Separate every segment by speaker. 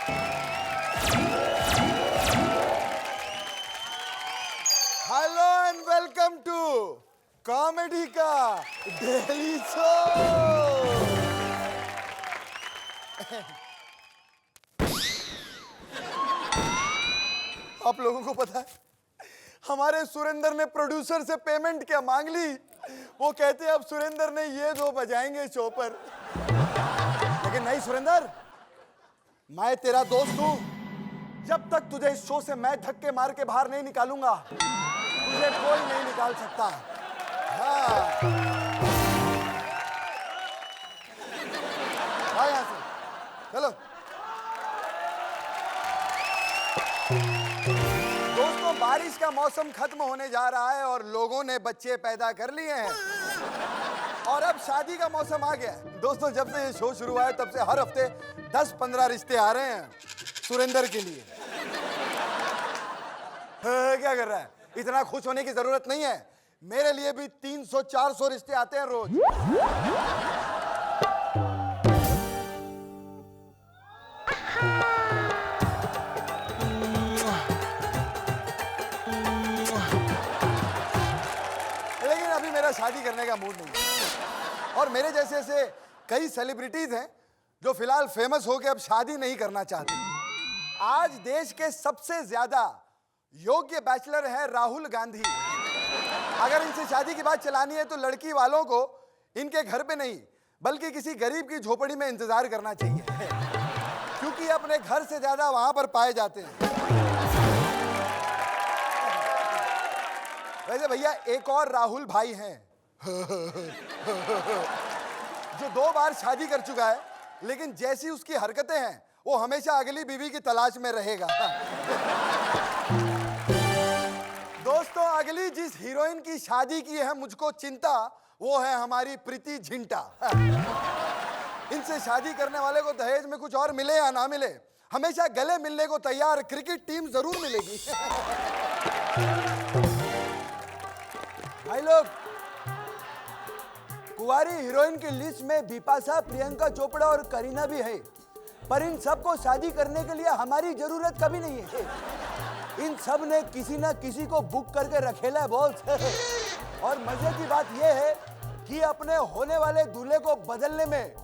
Speaker 1: Hello and welcome to comedy का daily show. आप लोगों को पता है हमारे सुरेंद्र ने प्रोड्यूसर से पेमेंट क्या मांग ली। वो कहते हैं अब सुरेंद्र ने ये दो बजाएंगे शो पर। लेकिन नहीं सुरेंद्र, मैं तेरा दोस्त हूं। जब तक तुझे इस शो से मैं धक्के मार के बाहर नहीं निकालूंगा तुझे कोई नहीं निकाल सकता। हाँ, यहाँ से चलो। दोस्तों, बारिश का मौसम खत्म होने जा रहा है और लोगों ने बच्चे पैदा कर लिए हैं और अब शादी का मौसम आ गया है। दोस्तों, जब से ये शो शुरू हुआ है तब से हर हफ्ते 10-15 रिश्ते आ रहे हैं सुरेंद्र के लिए। क्या कर रहा है? इतना खुश होने की जरूरत नहीं है। मेरे लिए भी 300-400 रिश्ते आते हैं रोज। लेकिन अभी मेरा शादी करने का मूड नहीं है। और मेरे जैसे ऐसे कई सेलिब्रिटीज हैं जो फिलहाल फेमस होकर अब शादी नहीं करना चाहते। आज देश के सबसे ज्यादा योग्य बैचलर है राहुल गांधी। अगर इनसे शादी की बात चलानी है तो लड़की वालों को इनके घर पे नहीं बल्कि किसी गरीब की झोपड़ी में इंतजार करना चाहिए, क्योंकि अपने घर से ज्यादा वहां पर पाए जाते हैं। वैसे भैया एक और राहुल भाई हैं जो 2 बार शादी कर चुका है, लेकिन जैसी उसकी हरकतें हैं वो हमेशा अगली बीवी की तलाश में रहेगा। दोस्तों, अगली जिस हीरोइन की शादी की है मुझको चिंता, वो है हमारी प्रीति झिंटा। इनसे शादी करने वाले को दहेज में कुछ और मिले या ना मिले, हमेशा गले मिलने को तैयार क्रिकेट टीम जरूर मिलेगी। भाई लोग, कुंवारी हीरोइन की लिस्ट में बिपाशा, प्रियंका चोपड़ा और करीना भी है, पर इन सबको शादी करने के लिए हमारी जरूरत कभी नहीं है। इन सब ने किसी ना किसी को बुक करके रखेला है बॉस। और मजे की बात यह है कि अपने होने वाले दूल्हे को बदलने में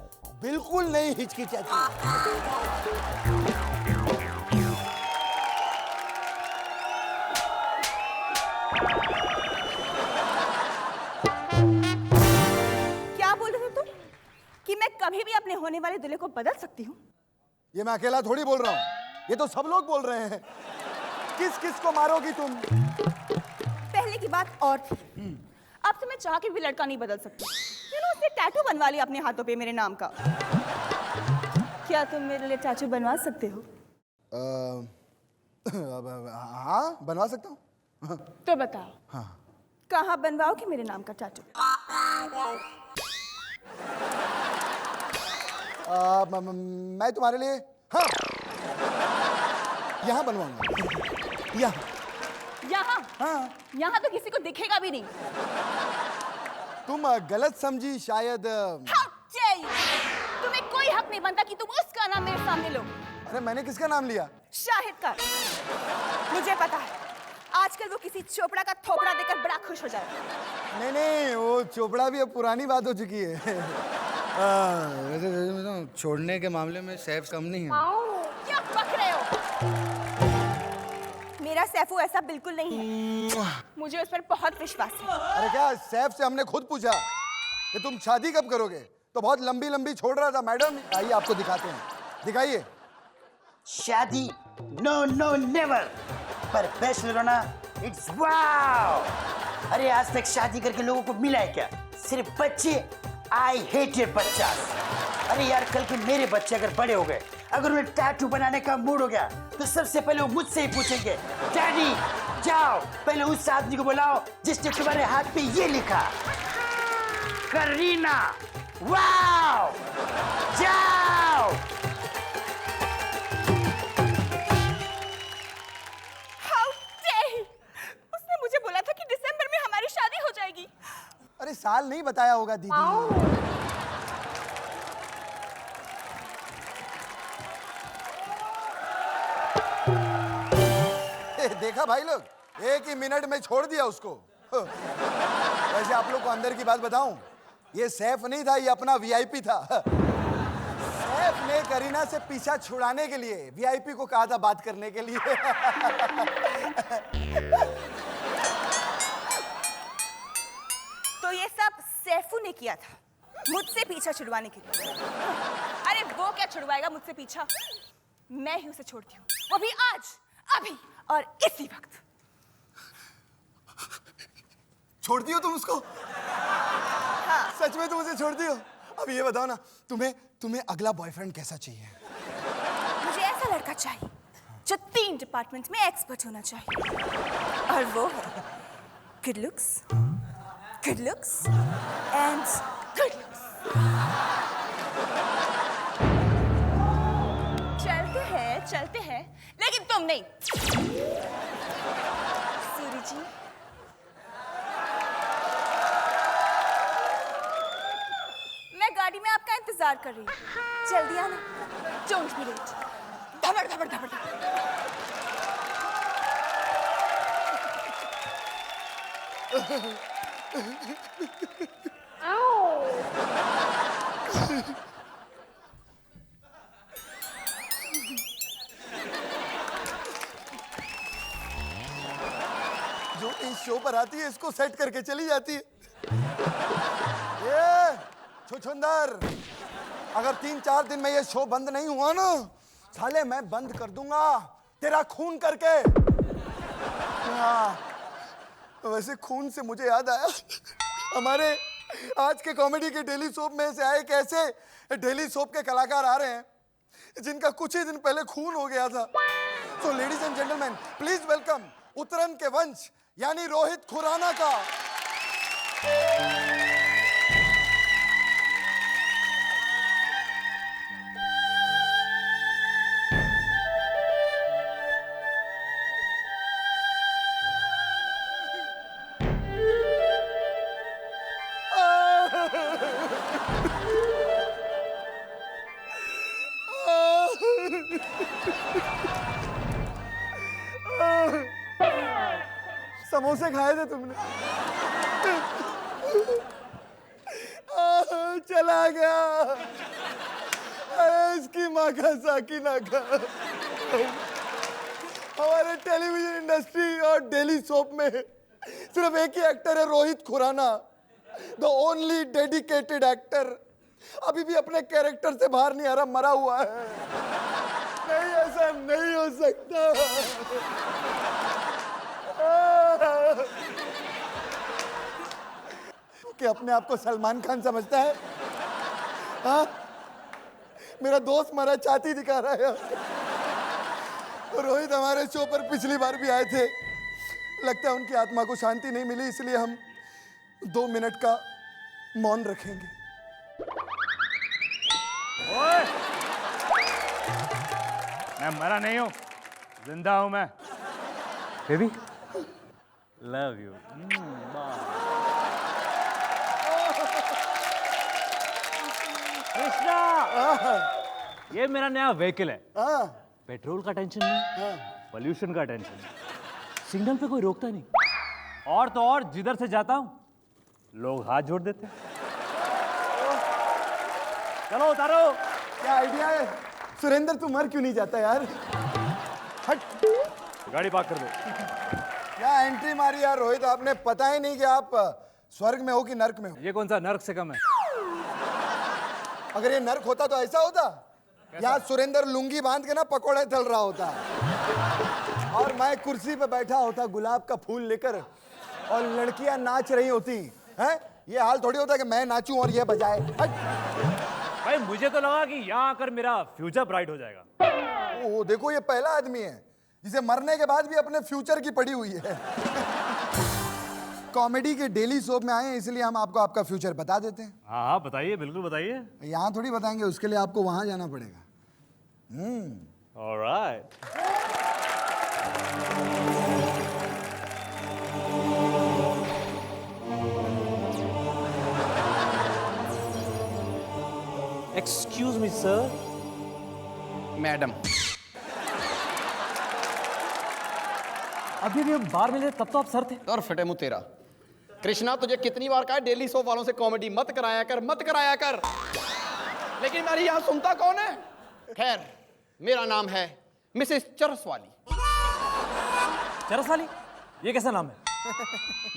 Speaker 1: बिल्कुल नहीं हिचकिचाती।
Speaker 2: क्या बोल रहे हो तुम कि मैं कभी भी अपने होने वाले दूल्हे को बदल सकती हूँ?
Speaker 1: ये मैं अकेला थोड़ी बोल रहा हूँ, ये तो सब लोग बोल रहे हैं। किस किस को मारोगी तुम?
Speaker 2: पहले की बात और थी, अब तो मैं चाह के भी लड़का नहीं बदल सकती। चलो, उसने टैटू बनवा लिया अपने हाथों पे मेरे नाम का। क्या तुम मेरे लिए टैटू बनवा सकते हो?
Speaker 1: हाँ, बनवा सकता हूँ।
Speaker 2: तो बताओ,
Speaker 1: हाँ।
Speaker 2: कहाँ बनवाओगे मेरे नाम का टैटू?
Speaker 1: मैं तुम्हारे लिए हाँ यहाँ बनवाऊंगा।
Speaker 2: यहाँ?
Speaker 1: हाँ।
Speaker 2: यहाँ तो किसी को दिखेगा भी नहीं।
Speaker 1: तुम गलत समझी शायद।
Speaker 2: How dare you! तुम्हें कोई हक नहीं बनता कि तुम उसका नाम मेरे सामने लो।
Speaker 1: अरे मैंने किसका नाम लिया?
Speaker 2: शाहिद का। मुझे पता है आजकल वो किसी चोपड़ा का थोपड़ा देकर बड़ा खुश हो जाए।
Speaker 1: नहीं नहीं, वो चोपड़ा भी अब पुरानी बात हो चुकी है। वैसे छोड़ने के मामले में सैफ कम नहीं है।
Speaker 2: क्या बक रहे हो? मेरा सैफू ऐसा बिल्कुल नहीं है। मुझे उस पर बहुत विश्वास है।
Speaker 1: अरे क्या, सैफ से हमने खुद पूछा कि तुम शादी कब करोगे तो बहुत लंबी लंबी छोड़ रहा था। मैडम आइए आपको दिखाते हैं, दिखाइए।
Speaker 3: शादी नो नो नेवर, पर बैचलर होना इट्स वाओ। अरे आज तक शादी करके लोगों को मिला है क्या? सिर्फ बच्चे। आई हेट योर बच्चा। अरे यार, कल के मेरे बच्चे अगर बड़े हो गए, अगर उन्हें टैटू बनाने का मूड हो गया तो सबसे पहले वो मुझसे ही पूछेंगे, डैडी जाओ पहले उस आदमी को बुलाओ जिसने तुम्हारे हाथ पे ये लिखा, करीना। वाओ, जाओ।
Speaker 2: How dare! उसने मुझे बोला था कि दिसंबर में हमारी शादी हो जाएगी।
Speaker 1: अरे साल नहीं बताया होगा दीदी। देखा भाई लोग, 1 ही मिनट में छोड़ दिया उसको। वैसे आप लोग को अंदर की बात बताऊं, ये सैफ नहीं था, ये अपना वीआईपी था। सैफ ने करीना से पीछा छुड़ाने के लिए वीआईपी को कहा था बात करने के लिए।
Speaker 2: तो ये सब सैफू ने किया था मुझसे पीछा छुड़वाने के लिए। अरे वो क्या छुड़वाएगा मुझसे पीछा, मैं ही उसे छोड़ती हूँ, वो भी आज, अभी और इसी वक्त।
Speaker 1: छोड़ती हो तुम उसको?
Speaker 2: हाँ।
Speaker 1: सच में तुम उसे छोड़ती हो? अब ये बताओ ना, तुम्हें अगला बॉयफ्रेंड कैसा चाहिए?
Speaker 2: मुझे ऐसा लड़का चाहिए जो 3 डिपार्टमेंट में एक्सपर्ट होना चाहिए, और वो है good looks and good looks. चलते हैं, लेकिन तुम नहीं। सूरी जी, मैं गाड़ी में आपका इंतजार कर रही हूँ, जल्दी आना, डोंट बी लेट। धबड़ धबड़ धबड़
Speaker 1: जो इस शो पर आती है इसको सेट करके चली जाती है। ये छुछुंदर, अगर 3-4 दिन में ये शो बंद नहीं हुआ ना, साले मैं बंद कर दूंगा तेरा खून करके। हाँ, वैसे खून से मुझे याद आया, हमारे आज के कॉमेडी के डेली सोप में से आए एक ऐसे डेली सोप के कलाकार आ रहे हैं जिनका कुछ ही दिन पहले खून हो गया था। So ladies and gentleman, please welcome Uttaran के वंश यानी रोहित खुराना का। समोसे खाए थे तुमने? चला गया, अरे इसकी माँ का साकी ना खा। हमारे टेलीविजन इंडस्ट्री और डेली सोप में सिर्फ एक ही एक्टर है, Rohit Khurana, the only dedicated actor. अभी भी अपने कैरेक्टर से बाहर नहीं आ रहा, मरा हुआ है। नहीं, ऐसा नहीं हो सकता। कि अपने आप को सलमान खान समझता है? हाँ? मेरा दोस्त मरा छाती दिखा रहा है। रोहित हमारे शो पर पिछली बार भी आए थे, लगता है उनकी आत्मा को शांति नहीं मिली, इसलिए हम 2 मिनट का मौन रखेंगे।
Speaker 4: ओए! मैं मरा नहीं हूं, जिंदा हूं मैं। Baby, love you. कृष्णा, ये मेरा नया व्हीकल है।
Speaker 1: हाँ,
Speaker 4: पेट्रोल का टेंशन नहीं, पोल्यूशन का टेंशन नहीं, सिग्नल पे कोई रोकता नहीं, और तो और जिधर से जाता हूं लोग हाथ जोड़ देते हैं। चलो उतारो।
Speaker 1: क्या आइडिया है? सुरेंद्र तू मर क्यों नहीं जाता यार? हट,
Speaker 4: गाड़ी पार्क कर दो।
Speaker 1: क्या एंट्री मारी यार रोहित आपने, पता ही नहीं कि आप स्वर्ग में हो कि नर्क में हो।
Speaker 4: ये कौन सा नर्क से कम है?
Speaker 1: अगर ये नर्क होता तो ऐसा होता, यार सुरेंद्र लुंगी बांध के ना पकोड़े तल रहा होता, और मैं कुर्सी पे बैठा होता गुलाब का फूल लेकर, और लड़कियां नाच रही होती हैं। ये हाल थोड़ी होता कि मैं नाचूं और ये बजाए।
Speaker 4: भाई मुझे तो लगा कि यहाँ आकर मेरा फ्यूचर ब्राइट हो जाएगा।
Speaker 1: ओह देखो, ये पहला आदमी है जिसे मरने के बाद भी अपने फ्यूचर की पड़ी हुई है। कॉमेडी के डेली सोप में आए हैं, इसलिए हम आपको आपका फ्यूचर बता देते हैं।
Speaker 4: हाँ हाँ बताइए, बिल्कुल बताइए।
Speaker 1: यहाँ थोड़ी बताएंगे, उसके लिए आपको वहां जाना पड़ेगा।
Speaker 4: Alright. Excuse me sir.
Speaker 5: Madam,
Speaker 4: अभी भी हम बाहर मिले तब तो आप सर थे।
Speaker 5: और फटे मुंह तेरा। कृष्णा तुझे कितनी बार कहा है डेली सोप वालों से कॉमेडी मत कराया कर, मत कराया कर, लेकिन मेरी यहां सुनता कौन है? खैर, मेरा नाम है मिसेस चरसवाली।
Speaker 4: चरस वाली? ये कैसा नाम है?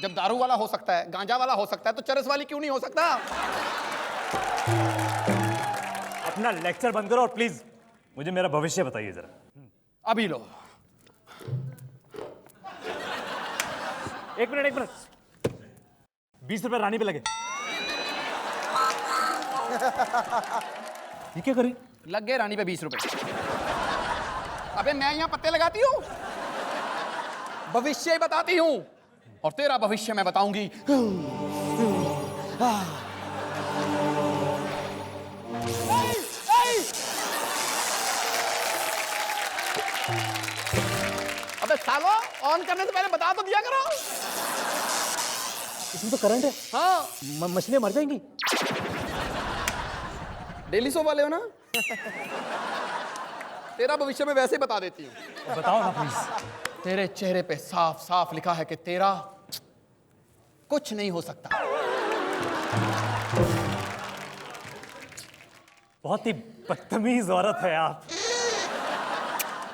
Speaker 5: जब दारू वाला हो सकता है, गांजा वाला हो सकता है, तो चरसवाली क्यों नहीं हो सकता?
Speaker 4: अपना लेक्चर बंद करो और प्लीज मुझे मेरा भविष्य बताइए जरा।
Speaker 5: अभी लो।
Speaker 4: एक मिनट 20 रुपए रानी पे लगे। ये क्या करी?
Speaker 5: लग गए रानी पे 20 रुपए। अबे मैं यहां पत्ते लगाती हूं, भविष्य बताती हूं, और तेरा भविष्य मैं बताऊंगी। अबे सालो, ऑन करने से पहले बता तो दिया करो।
Speaker 4: इसमें तो करंट है।
Speaker 5: हाँ,
Speaker 4: मछलियां मर जाएंगी।
Speaker 5: डेली सोप वाले हो ना? तेरा भविष्य मैं वैसे ही बता देती हूँ।
Speaker 4: बताओ ना प्लीज।
Speaker 5: तेरे चेहरे पे साफ साफ लिखा है कि तेरा कुछ नहीं हो सकता।
Speaker 4: बहुत ही बदतमीज औरत है आप।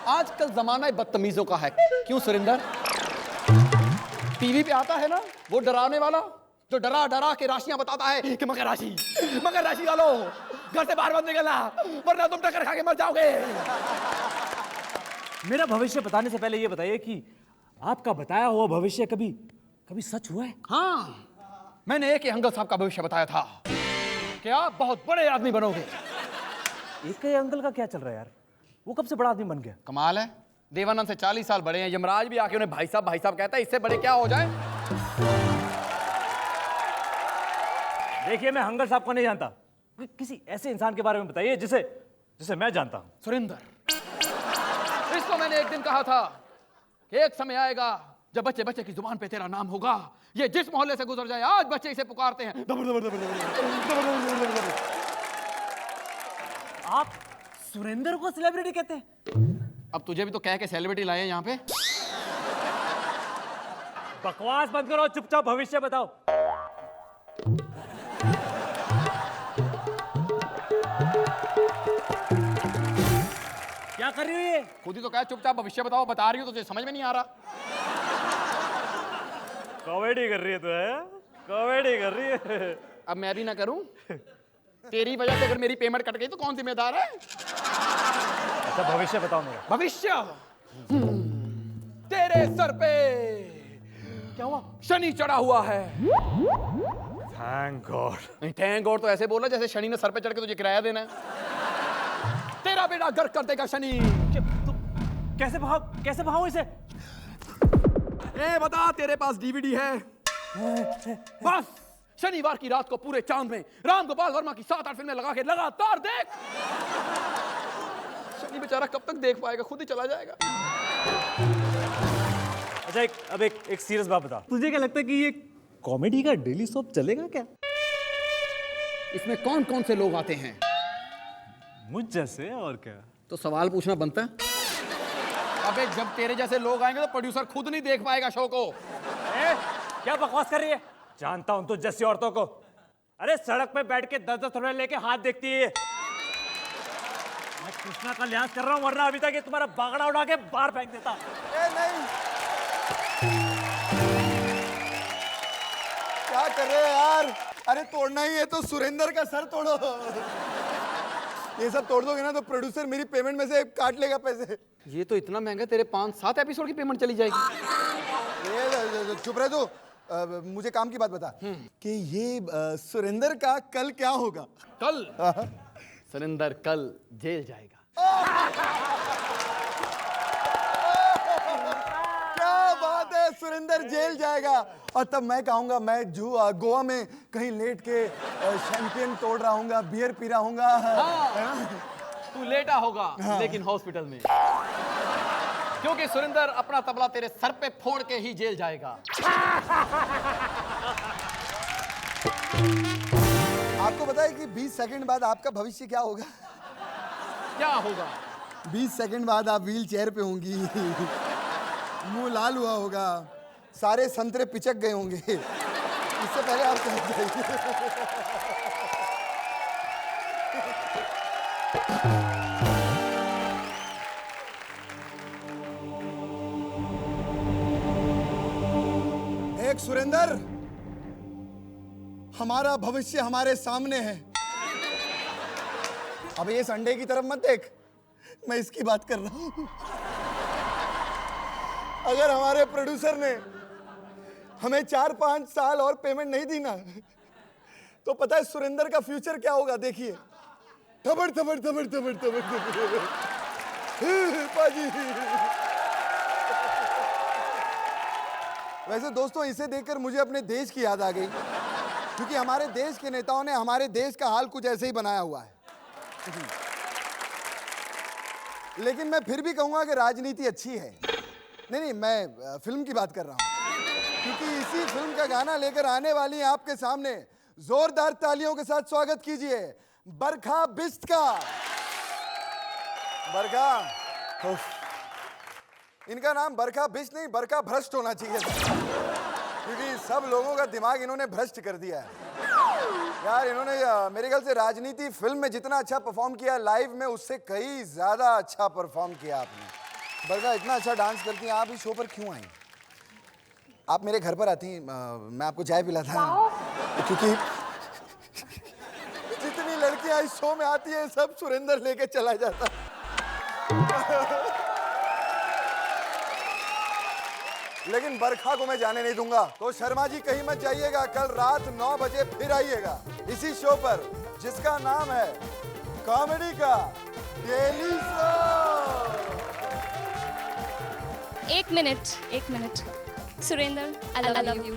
Speaker 5: आजकल जमाना बदतमीजों का है। क्यों सुरिंदर? टीवी पे आता है ना वो डराने वाला, जो डरा डरा के राशियां बताता है कि मकर राशि वालों घर से बाहर मत निकलना वरना तुम टक्कर खा के मर जाओगे।
Speaker 4: मेरा भविष्य बताने से पहले ये बताइए कि आपका बताया हुआ भविष्य कभी कभी सच हुआ है?
Speaker 5: हाँ, मैंने एक अंकल साहब का भविष्य बताया था कि आप बहुत बड़े आदमी बनोगे।
Speaker 4: एक ही अंकल का क्या चल रहा है यार? वो कब से बड़ा आदमी बन गया?
Speaker 5: कमाल है, देवानंद से 40 साल बड़े हैं। यमराज भी आके उन्हें भाई साहब कहता है, इससे बड़े क्या हो जाए।
Speaker 4: देखिए, मैं हंगल साहब को नहीं जानता। किसी ऐसे इंसान के बारे में बताइए जिसे मैं जानता हूं।
Speaker 5: सुरिंदर, इसको मैंने एक दिन कहा था कि एक समय आएगा जब बच्चे बच्चे की जुबान पे तेरा नाम होगा। ये जिस मोहल्ले से गुजर जाए आज बच्चे इसे पुकारते हैं।
Speaker 4: आप सुरेंद्र को सेलिब्रिटी कहते हैं?
Speaker 5: अब तुझे भी तो कह के सेलिब्रिटी लाए हैं यहाँ पे।
Speaker 4: बकवास बंद करो, चुपचाप भविष्य बताओ। क्या कर रही हो ये?
Speaker 5: खुद ही तो कहा चुपचाप भविष्य बताओ। बता रही हूँ तुझे समझ में नहीं आ रहा।
Speaker 4: कॉमेडी कर रही है तू, है? कॉमेडी कर रही है।
Speaker 5: अब मैं भी ना करूं? तेरी वजह से अगर मेरी पेमेंट कट गई तो कौन जिम्मेदार है?
Speaker 4: अच्छा, भविष्य बताओ मेरा।
Speaker 5: भविष्य? तेरे सर पे
Speaker 4: क्या हुआ?
Speaker 5: शनि चढ़ा हुआ है।
Speaker 4: Thank God.
Speaker 5: नहीं, थैंक गॉड तो ऐसे बोला जैसे शनि ने सर पे चढ़ के तुझे किराया देना है। तेरा बेटा गर्क कर देगा शनि।
Speaker 4: तुम कैसे भाऊ इसे?
Speaker 5: ए बता, तेरे पास डीवीडी है? बस शनिवार की रात को पूरे चांद में राम गोपाल वर्मा की 7-8 फिल्में लगा के लगातार देख। शनि बेचारा कब तक देख पाएगा, खुद ही चला जाएगा।
Speaker 4: अच्छा, एक सीरियस बात बता। तुझे क्या लगता है कि ये कॉमेडी का डेली सोप चलेगा क्या?
Speaker 5: इसमें कौन कौन से लोग आते हैं?
Speaker 4: मुझ जैसे, और क्या?
Speaker 5: तो सवाल पूछना बनता है। अबे जब तेरे जैसे लोग आएंगे तो प्रोड्यूसर खुद नहीं देख पाएगा शो को।
Speaker 4: क्या बकवास कर रही है? जानता हूं तो जैसी औरतों को। अरे सड़क पे बैठ के 10-10 रुपए लेके हाथ देखती है। मैं कृष्णा का लिहाज कर रहा हूं, वरना अभी तक ये तुम्हारा बागड़ा उड़ा के बाहर फेंक देता।
Speaker 1: नहीं, क्या कर रहे हो यार? अरे तोड़ना ही है तो सुरेंद्र का सर तोड़ो। ये सब तोड़ दोगे ना तो प्रोड्यूसर मेरी पेमेंट में से काट लेगा पैसे।
Speaker 5: ये तो इतना महंगा, तेरे 5-7 एपिसोड की पेमेंट चली जाएगी।
Speaker 1: ये चुप रहे तो। मुझे काम की बात बता कि ये सुरेंद्र का कल क्या होगा?
Speaker 5: कल सुरेंद्र कल जेल जाएगा।
Speaker 1: क्या बात है, सुरेंद्र जेल जाएगा और तब मैं कहूंगा मैं गोवा में कहीं लेट के शैंपियन तोड़ रहा हूंगा, बियर पी रहा हूंगा।
Speaker 5: तू लेटा होगा लेकिन हॉस्पिटल में, क्योंकि सुरेंद्र अपना तबला तेरे सर पे फोड़ के ही जेल जाएगा।
Speaker 1: आपको पता है कि 20 सेकंड बाद आपका भविष्य क्या होगा?
Speaker 5: क्या होगा?
Speaker 1: 20 सेकंड बाद आप व्हील चेयर पे होंगी। मुंह लाल हुआ होगा, सारे संतरे पिचक गए होंगे। इससे पहले आप चले जाइए। देख सुरेंद्र, हमारा भविष्य हमारे सामने है। अब ये संडे की तरफ मत देख, मैं इसकी बात कर रहा हूं। अगर हमारे प्रोड्यूसर ने हमें 4-5 साल और पेमेंट नहीं दी ना, तो पता है सुरेंद्र का फ्यूचर क्या होगा? देखिए, थबड़ थबड़ थबड़ थबड़ थबड़ थबड़। पाजी। वैसे दोस्तों, इसे देखकर मुझे अपने देश की याद आ गई, क्योंकि हमारे देश के नेताओं ने हमारे देश का हाल कुछ ऐसे ही बनाया हुआ है। लेकिन मैं फिर भी कहूंगा कि राजनीति अच्छी है। नहीं, मैं फिल्म की बात कर रहा हूं, क्योंकि इसी फिल्म का गाना लेकर आने वाली है आपके सामने। जोरदार तालियों के साथ स्वागत कीजिए बरखा बिस्त का। बरखा, इनका नाम बरखा बिस्त नहीं, बरखा भ्रष्ट होना चाहिए था, क्योंकि सब लोगों का दिमाग इन्होंने भ्रष्ट कर दिया है। यार, इन्होंने मेरे ख्याल से राजनीति फिल्म में जितना अच्छा परफॉर्म किया, लाइव में उससे कई ज्यादा अच्छा परफॉर्म किया आपने। बरखा, इतना अच्छा डांस करती हैं आप, इस शो पर क्यों आई? आप मेरे घर पर आती, मैं आपको चाय पिलाता, क्योंकि जितनी लड़कियां इस शो में आती है सब सुरेंद्र लेके चला जाता। लेकिन बरखा को मैं जाने नहीं दूंगा। तो शर्मा जी, कहीं मत जाइएगा, कल रात 9 बजे फिर आइएगा इसी शो पर, जिसका नाम है कॉमेडी का डेली शो।
Speaker 6: एक minute Surendra, I love you.